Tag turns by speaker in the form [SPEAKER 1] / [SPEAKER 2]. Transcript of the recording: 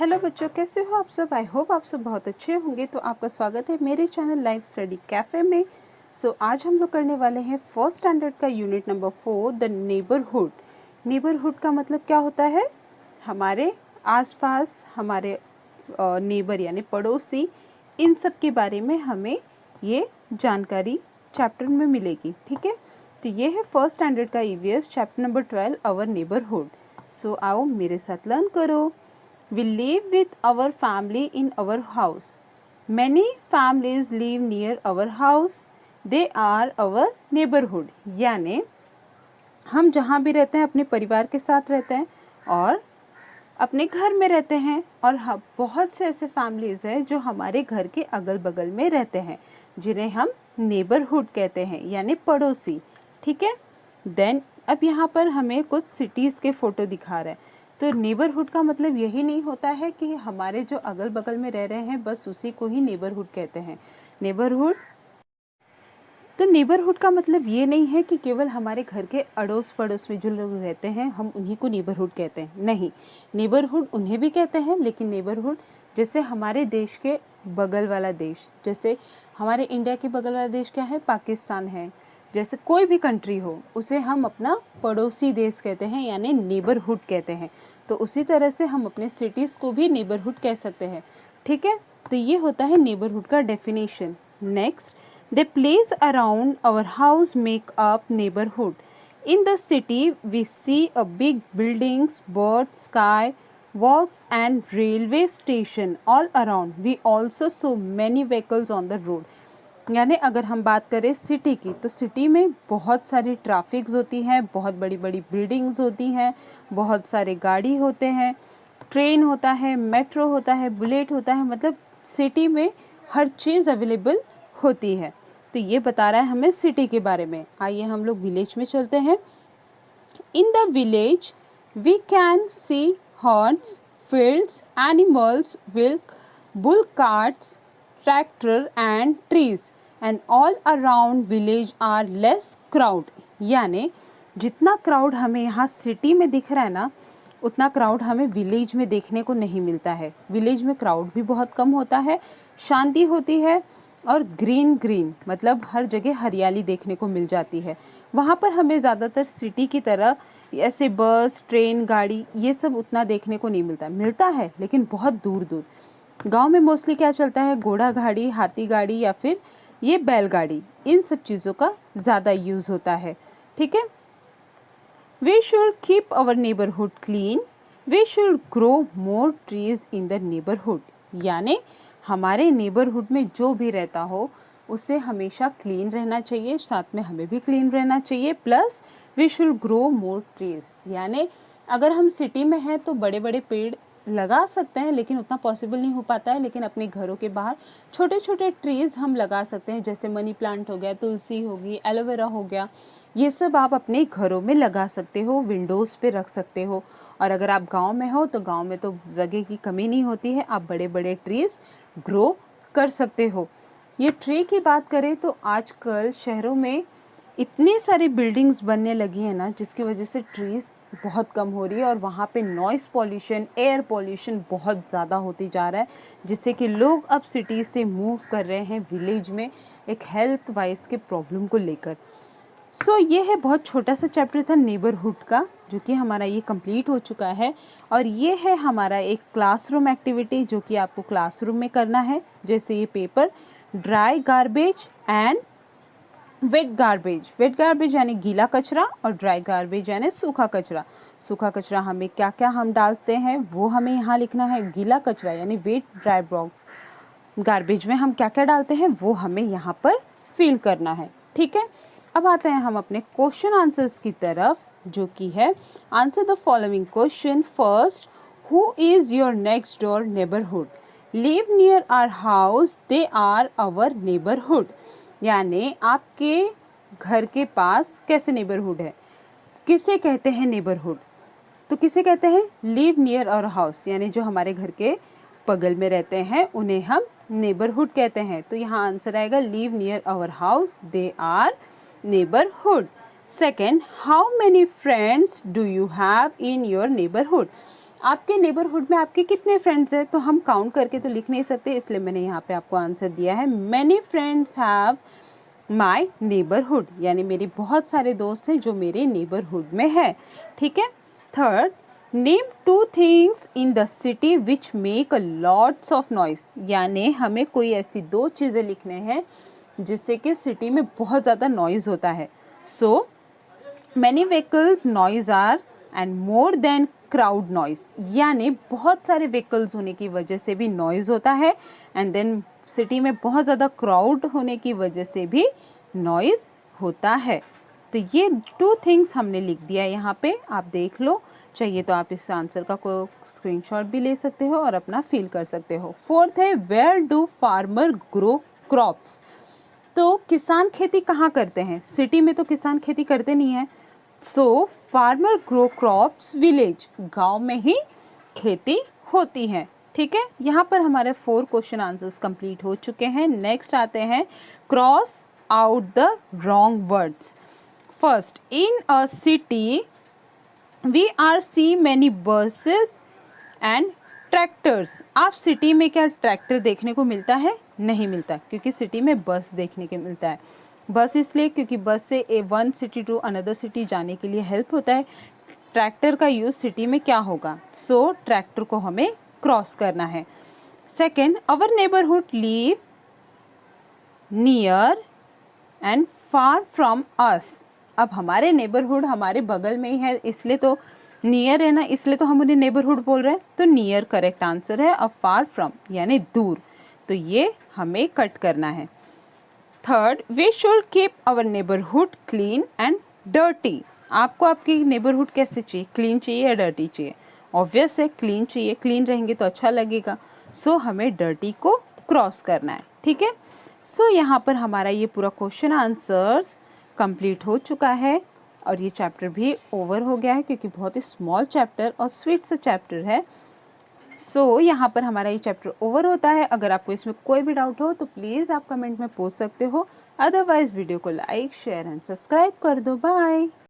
[SPEAKER 1] Hello बच्चों, कैसे हो आप सब। आई होप आप सब बहुत अच्छे होंगे। तो आपका स्वागत है मेरे चैनल लाइफ स्टडी कैफ़े में। आज हम लोग करने वाले हैं फर्स्ट स्टैंडर्ड का unit number 4 the neighbourhood. Neighbourhood का मतलब क्या होता है? हमारे आसपास हमारे नेबर यानी पड़ोसी, इन सब के बारे में हमें ये जानकारी चैप्टर में मिलेगी। ठीक है, तो ये है फर्स्ट स्टैंडर्ड का EVS chapter number 12 our neighbourhood. आओ मेरे साथ लर्न करो। We live with our family in our house. Many families live near our house. They are our neighborhood. यानी हम जहाँ भी रहते हैं अपने परिवार के साथ रहते हैं और अपने घर में रहते हैं, और बहुत से ऐसे फैमिलीज़ हैं जो हमारे घर के अगल बगल में रहते हैं, जिन्हें हम नेबरहुड कहते हैं यानी पड़ोसी। ठीक है, देन अब यहाँ पर हमें कुछ सिटीज़ के फ़ोटो दिखा रहे हैं। तो नेबरहुड का मतलब यही नहीं होता है कि हमारे जो अगल बगल में रह रहे हैं बस उसी को ही नेबरहुड कहते हैं। नेबरहुड का मतलब ये नहीं है कि केवल हमारे घर के अड़ोस पड़ोस में जो लोग रहते हैं हम उन्हीं को नेबरहुड कहते हैं। नहीं, नेबरहुड उन्हें भी कहते हैं, लेकिन नेबरहुड जैसे हमारे देश के बगल वाला देश, जैसे हमारे इंडिया के बगल वाला देश क्या है? पाकिस्तान है। जैसे कोई भी कंट्री हो उसे हम अपना पड़ोसी देश कहते हैं यानी नेबरहुड कहते हैं। तो उसी तरह से हम अपने सिटीज़ को भी नेबरहुड कह सकते हैं। ठीक है, तो ये होता है नेबरहुड का definition. Next, the place around our house make up neighbourhood. In the city we see a big buildings, bird, sky, walks and railway station all around. We also saw many vehicles on the road. यानी अगर हम बात करें city की, तो city में बहुत सारी ट्रैफिक्स होती हैं, बहुत बड़ी बड़ी बिल्डिंग्स होती हैं, बहुत सारे गाड़ी होते हैं, ट्रेन होता है, मेट्रो होता है, बुलेट होता है, मतलब सिटी में हर चीज़ अवेलेबल होती है। तो ये बता रहा है हमें सिटी के बारे में। आइए हम लोग विलेज में चलते हैं। In the village we can see horns, fields, animals, bull carts, tractor and trees, and all around village are less crowd. यानी जितना क्राउड हमें यहाँ सिटी में दिख रहा है ना, उतना क्राउड हमें विलेज में देखने को नहीं मिलता है। विलेज में क्राउड भी बहुत कम होता है, शांति होती है और ग्रीन ग्रीन मतलब हर जगह हरियाली देखने को मिल जाती है। वहाँ पर हमें ज़्यादातर सिटी की तरह ऐसे बस, ट्रेन, गाड़ी ये सब उतना देखने को नहीं मिलता है लेकिन बहुत दूर दूर। गांव में मोस्टली क्या चलता है? घोड़ा गाड़ी, हाथी गाड़ी या फिर ये बैलगाड़ी, इन सब चीज़ों का ज़्यादा यूज़ होता है। ठीक है, we should keep our neighbourhood clean, we should grow more trees in the neighbourhood. यानी हमारे नेबरहुड में जो भी रहता हो उसे हमेशा क्लीन रहना चाहिए, साथ में हमें भी क्लीन रहना चाहिए, plus we should grow more trees. यानी अगर हम सिटी में हैं तो बड़े बड़े पेड़ लगा सकते हैं लेकिन उतना पॉसिबल नहीं हो पाता है, लेकिन अपने घरों के बाहर छोटे छोटे ट्रीज़ हम लगा सकते हैं, जैसे मनी प्लांट हो गया, तुलसी होगी, एलोवेरा हो गया, ये सब आप अपने घरों में लगा सकते हो, विंडोज़ पे रख सकते हो। और अगर आप गांव में हो तो गांव में तो जगह की कमी नहीं होती है, आप बड़े बड़े ट्रीज़ ग्रो कर सकते हो। ये ट्री की बात करें तो आजकल शहरों में इतनी सारी बिल्डिंग्स बनने लगी हैं ना, जिसकी वजह से ट्रीज़ बहुत कम हो रही है और वहाँ पे नॉइस पॉल्यूशन, एयर पॉल्यूशन बहुत ज़्यादा होती जा रहा है, जिससे कि लोग अब सिटी से मूव कर रहे हैं विलेज में एक हेल्थ वाइज के प्रॉब्लम को लेकर। ये है बहुत छोटा सा चैप्टर था नेबरहुड का, जो कि हमारा ये कंप्लीट हो चुका है। और ये है हमारा एक क्लासरूम एक्टिविटी जो कि आपको क्लासरूम में करना है, जैसे ये paper, dry garbage and wet garbage. Wet garbage यानी गीला कचरा और ड्राई गार्बेज यानी सूखा कचरा। सूखा कचरा हमें क्या क्या हम डालते हैं वो हमें यहाँ लिखना है। गीला कचरा यानी वेट ड्राई बॉक्स गार्बेज में हम क्या क्या डालते हैं वो हमें यहाँ पर फिल करना है। ठीक है, अब आते हैं हम अपने क्वेश्चन आंसर्स की तरफ, जो कि है answer the following question. First, who is your next door neighbourhood? Live near our house, they are our neighbourhood. यानी आपके घर के पास कैसे नेबरहुड है, किसे कहते हैं नेबरहुड? तो किसे कहते हैं? लिव नियर आवर हाउस, यानी जो हमारे घर के बगल में रहते हैं उन्हें हम नेबरहुड कहते हैं। तो यहाँ आंसर आएगा live near our house, they are neighbourhood. Second, how many friends do you have in your neighbourhood? आपके नेबरहुड में आपके कितने फ्रेंड्स हैं, तो हम काउंट करके तो लिख नहीं सकते, इसलिए मैंने यहाँ पे आपको आंसर दिया है many friends have my neighbourhood, यानी मेरे बहुत सारे दोस्त हैं जो मेरे नेबरहुड में है। ठीक है। Third, name 2 things in the city which make a lots of noise, यानी हमें कोई ऐसी 2 चीज़ें लिखने हैं जिससे कि सिटी में बहुत ज़्यादा नॉइज़ होता है। So many vehicles noise are and more than crowd noise, यानी बहुत सारे व्हीकल्स होने की वजह से भी नॉइज़ होता है एंड देन सिटी में बहुत ज़्यादा क्राउड होने की वजह से भी नॉइज़ होता है। तो ये 2 थिंग्स हमने लिख दिया है यहाँ पे, आप देख लो। चाहिए तो आप इस आंसर का कोई स्क्रीनशॉट भी ले सकते हो और अपना फिल कर सकते हो। फोर्थ है where do farmer grow crops, तो किसान खेती कहाँ करते हैं? सिटी में तो किसान खेती करते नहीं हैं। सो फार्मर ग्रो क्रॉप्स विलेज, गांव में ही खेती होती है। ठीक है। यहाँ पर हमारे 4 क्वेश्चन आंसर्स कंप्लीट हो चुके हैं। नेक्स्ट आते हैं cross out the wrong words. First, in a city we are see many buses and tractors. आप सिटी में क्या ट्रैक्टर देखने को मिलता है? नहीं मिलता, क्योंकि सिटी में बस देखने को मिलता है। बस इसलिए क्योंकि बस से one city to another city जाने के लिए हेल्प होता है। ट्रैक्टर का यूज़ सिटी में क्या होगा? सो ट्रैक्टर को हमें क्रॉस करना है। Second, our neighbourhood leave near and far from us. अब हमारे नेबरहुड हमारे बगल में ही है, इसलिए तो नियर है ना, इसलिए तो हम उन्हें नेबरहुड बोल रहे हैं। तो नियर करेक्ट आंसर है, और फार फ्रॉम यानी दूर, तो ये हमें कट करना है। Third, we should keep our neighbourhood clean and dirty. आपको आपकी नेबरहुड कैसे चाहिए? क्लीन चाहिए या डर्टी चाहिए? ऑब्वियस है क्लीन चाहिए, क्लीन रहेंगे तो अच्छा लगेगा। सो हमें डर्टी को क्रॉस करना है। ठीक है। सो यहाँ पर हमारा ये पूरा क्वेश्चन आंसर्स कंप्लीट हो चुका है और ये चैप्टर भी ओवर हो गया है, क्योंकि बहुत ही स्मॉल चैप्टर और स्वीट सा चैप्टर है। सो यहाँ पर हमारा ये चैप्टर ओवर होता है। अगर आपको इसमें कोई भी डाउट हो तो प्लीज़ आप कमेंट में पूछ सकते हो, अदरवाइज़ वीडियो को लाइक शेयर एंड सब्सक्राइब कर दो। बाय।